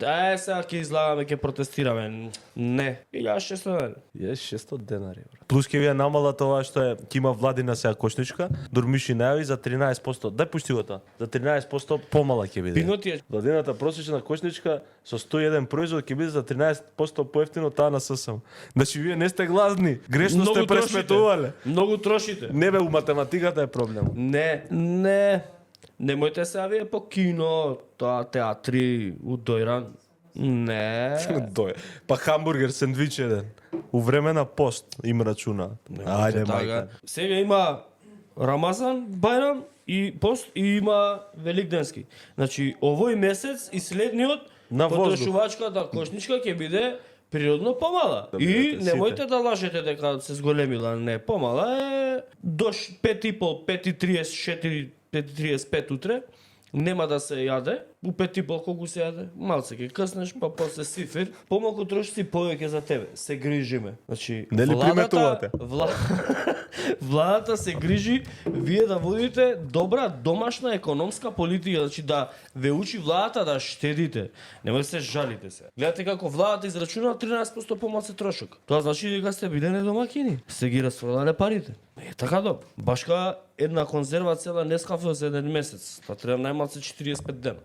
Да, сега ќе излагаме, ќе протестираме. Не, 1600 денари. Е 600 денари. Плюс ќе ви е намала тоа што е ќе има владина сега кошничка, дурмиши најави за 13%. Дај пушти го тоа. За 13% помала ќе биде. Бинот е Владината просечна кошничка со 101 производ ќе биде за 13% поевтино таа на ССМ. Значи вие не сте глазни, грешно сте пресметувале. Многу трошите. Не бе, у математиката е проблем. Не. Немојте се вие по кино, тоа театри, у дојран. Не. Дој. Па хамбургер, сендвич еден. У време на пост им рачуна. Ајде мајка. Сега има Рамазан, Бајрам и пост и има Великденски. Значи овој месец и следниот На воздух. потрошувачката кошничка ќе биде природно помала. Да И бидете немојте сите. да лажете дека се зголемила, не, помала е до 5:30, 5:30, 5:35 утре. Нема да се јаде, у 5:30 колку се јаде, малце ќе къснеш, па после сифир, помалку трошици повеќе за тебе, се грижиме. Значи, Нели приметувате? Владата се грижи вие да водите добра домашна економска политика, значи да ве учи владата да штедите. Немој се жалите се. Гледате како владата израчунува 13% помалце трошок. Тоа значи дека сте биле недомакини. Сте ги расфрлале парите. Е така добро. Башка една конзерва цела Нескафе за еден месец. Тоа треба најмалце 45 дена.